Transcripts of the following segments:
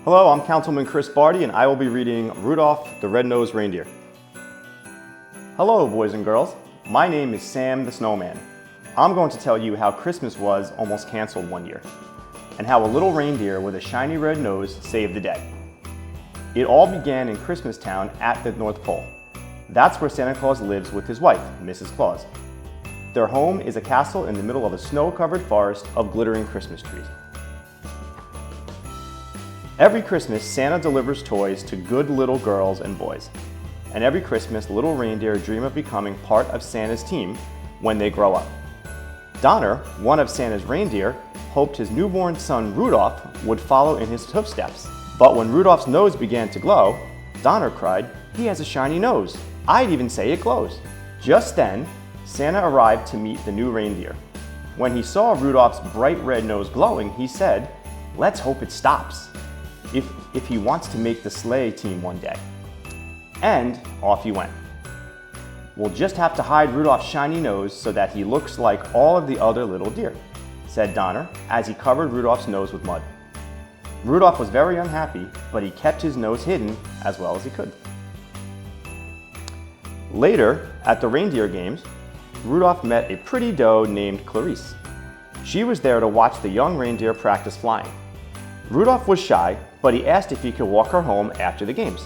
Hello, I'm Councilman Bardi, and I will be reading Rudolph the Red-Nosed Reindeer. Hello, boys and girls. My name is Sam the Snowman. I'm going to tell you how Christmas was almost canceled one year, and how a little reindeer with a shiny red nose saved the day. It all began in Christmas Town at the North Pole. That's where Santa Claus lives with his wife, Mrs. Claus. Their home is a castle in the middle of a snow-covered forest of glittering Christmas trees. Every Christmas, Santa delivers toys to good little girls and boys. And every Christmas, little reindeer dream of becoming part of Santa's team when they grow up. Donner, one of Santa's reindeer, hoped his newborn son Rudolph would follow in his footsteps. But when Rudolph's nose began to glow, Donner cried, "He has a shiny nose. I'd even say it glows." Just then, Santa arrived to meet the new reindeer. When he saw Rudolph's bright red nose glowing, he said, "Let's hope it stops, if he wants to make the sleigh team one day." And off he went. "We'll just have to hide Rudolph's shiny nose so that he looks like all of the other little deer," said Donner as he covered Rudolph's nose with mud. Rudolph was very unhappy, but he kept his nose hidden as well as he could. Later, at the reindeer games, Rudolph met a pretty doe named Clarice. She was there to watch the young reindeer practice flying. Rudolph was shy, but he asked if he could walk her home after the games.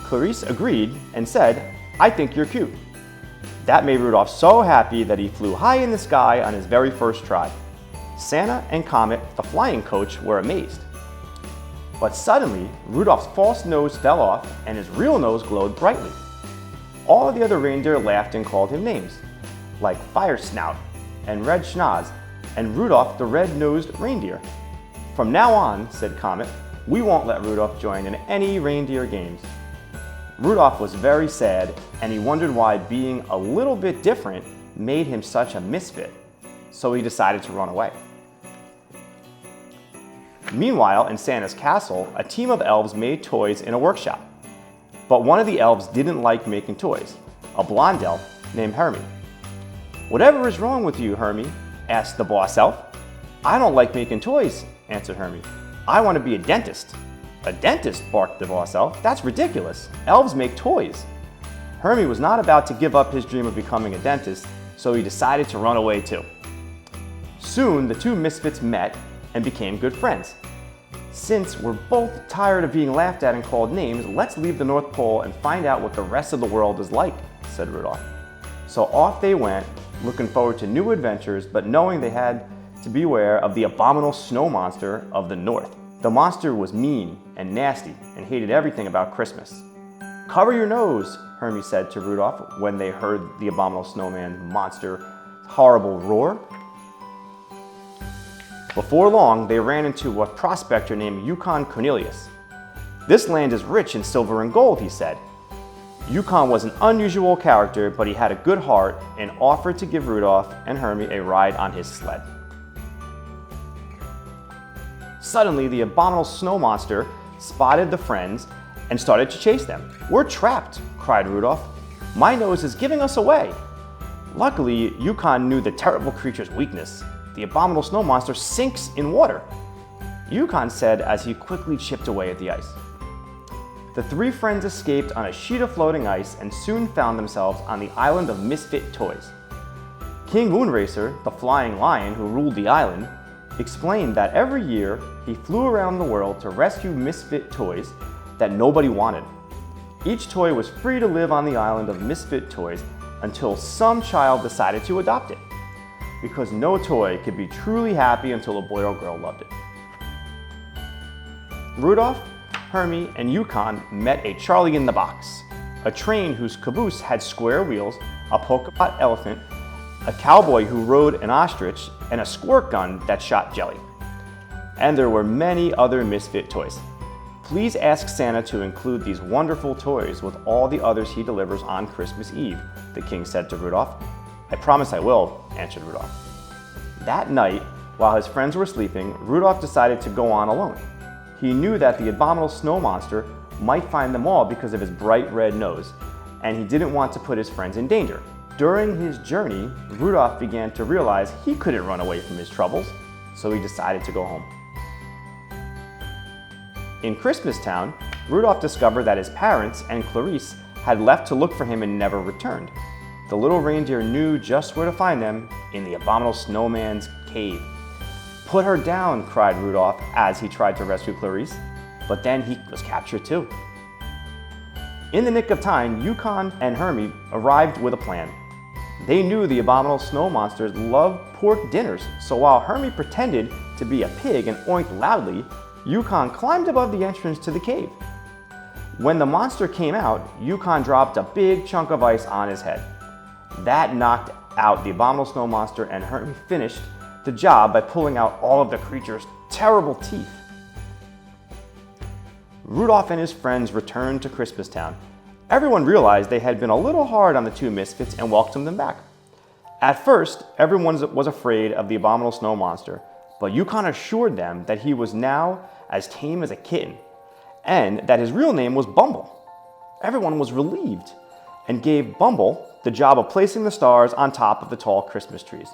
Clarice agreed and said, "I think you're cute." That made Rudolph so happy that he flew high in the sky on his very first try. Santa and Comet, the flying coach, were amazed. But suddenly, Rudolph's false nose fell off and his real nose glowed brightly. All of the other reindeer laughed and called him names, like Fire Snout and Red Schnoz and Rudolph the Red-Nosed Reindeer. "From now on," said Comet, "we won't let Rudolph join in any reindeer games." Rudolph was very sad, and he wondered why being a little bit different made him such a misfit, so he decided to run away. Meanwhile, in Santa's castle, a team of elves made toys in a workshop. But one of the elves didn't like making toys, a blonde elf named Hermie. "Whatever is wrong with you, Hermie?" asked the boss elf. "I don't like making toys," answered Hermie. "I want to be a dentist." "A dentist?" barked the boss elf. "That's ridiculous. Elves make toys." Hermie was not about to give up his dream of becoming a dentist, so he decided to run away too. Soon, the two misfits met and became good friends. "Since we're both tired of being laughed at and called names, let's leave the North Pole and find out what the rest of the world is like," said Rudolph. So off they went, looking forward to new adventures, but knowing they had to beware of the abominable snow monster of the North. The monster was mean and nasty and hated everything about Christmas. "Cover your nose," Hermie said to Rudolph when they heard the abominable snowman monster's horrible roar. Before long, they ran into a prospector named Yukon Cornelius. "This land is rich in silver and gold," he said. Yukon was an unusual character, but he had a good heart and offered to give Rudolph and Hermie a ride on his sled. Suddenly, the abominable snow monster spotted the friends and started to chase them. "We're trapped," cried Rudolph. "My nose is giving us away." Luckily, Yukon knew the terrible creature's weakness. The abominable snow monster sinks in water, Yukon said as he quickly chipped away at the ice. The three friends escaped on a sheet of floating ice and soon found themselves on the island of misfit toys. King Moonracer, the flying lion who ruled the island, explained that every year he flew around the world to rescue misfit toys that nobody wanted. Each toy was free to live on the island of misfit toys until some child decided to adopt it, because no toy could be truly happy until a boy or girl loved it. Rudolph, Hermie, and Yukon met a Charlie in the Box, a train whose caboose had square wheels, a polka dot elephant, a cowboy who rode an ostrich, and a squirt gun that shot jelly. And there were many other misfit toys. "Please ask Santa to include these wonderful toys with all the others he delivers on Christmas Eve," the king said to Rudolph. "I promise I will," answered Rudolph. That night, while his friends were sleeping, Rudolph decided to go on alone. He knew that the abominable snow monster might find them all because of his bright red nose, and he didn't want to put his friends in danger. During his journey, Rudolph began to realize he couldn't run away from his troubles, so he decided to go home. In Christmastown, Rudolph discovered that his parents and Clarice had left to look for him and never returned. The little reindeer knew just where to find them, in the abominable snowman's cave. "Put her down," cried Rudolph as he tried to rescue Clarice, but then he was captured too. In the nick of time, Yukon and Hermie arrived with a plan. They knew the abominable snow monsters loved pork dinners, so while Hermie pretended to be a pig and oinked loudly, Yukon climbed above the entrance to the cave. When the monster came out, Yukon dropped a big chunk of ice on his head. That knocked out the abominable snow monster, and Hermie finished the job by pulling out all of the creature's terrible teeth. Rudolph and his friends returned to Christmastown. Everyone realized they had been a little hard on the two misfits and welcomed them back. At first, everyone was afraid of the abominable snow monster, but Yukon assured them that he was now as tame as a kitten, and that his real name was Bumble. Everyone was relieved and gave Bumble the job of placing the stars on top of the tall Christmas trees.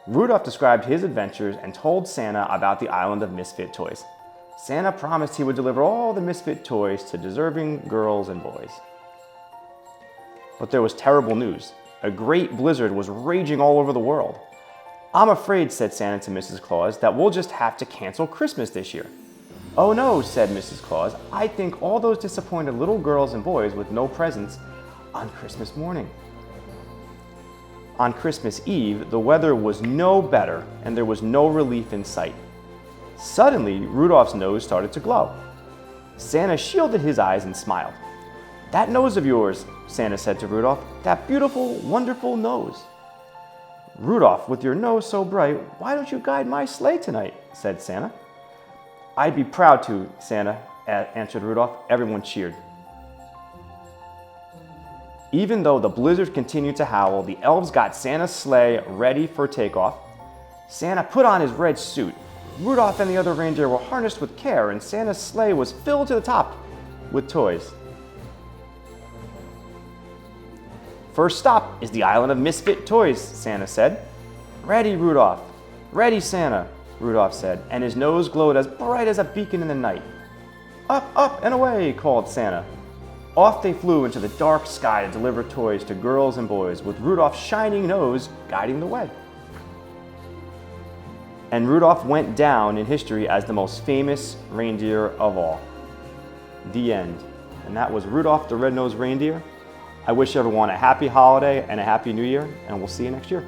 Rudolph described his adventures and told Santa about the island of misfit toys. Santa promised he would deliver all the misfit toys to deserving girls and boys. But there was terrible news. A great blizzard was raging all over the world. "I'm afraid," said Santa to Mrs. Claus, "that we'll just have to cancel Christmas this year." "Oh no," said Mrs. Claus, "I think all those disappointed little girls and boys with no presents on Christmas morning." On Christmas Eve, the weather was no better and there was no relief in sight. Suddenly, Rudolph's nose started to glow. Santa shielded his eyes and smiled. "That nose of yours," Santa said to Rudolph, "that beautiful, wonderful nose." "Rudolph, with your nose so bright, why don't you guide my sleigh tonight?" said Santa. "I'd be proud to, Santa," answered Rudolph. Everyone cheered. Even though the blizzard continued to howl, the elves got Santa's sleigh ready for takeoff. Santa put on his red suit. Rudolph and the other reindeer were harnessed with care, and Santa's sleigh was filled to the top with toys. "First stop is the island of misfit toys," Santa said. "Ready, Rudolph." "Ready, Santa," Rudolph said, and his nose glowed as bright as a beacon in the night. "Up, up, and away," called Santa. Off they flew into the dark sky to deliver toys to girls and boys, with Rudolph's shining nose guiding the way. And Rudolph went down in history as the most famous reindeer of all. The end. And that was Rudolph the Red-Nosed Reindeer. I wish everyone a happy holiday and a happy new year, and we'll see you next year.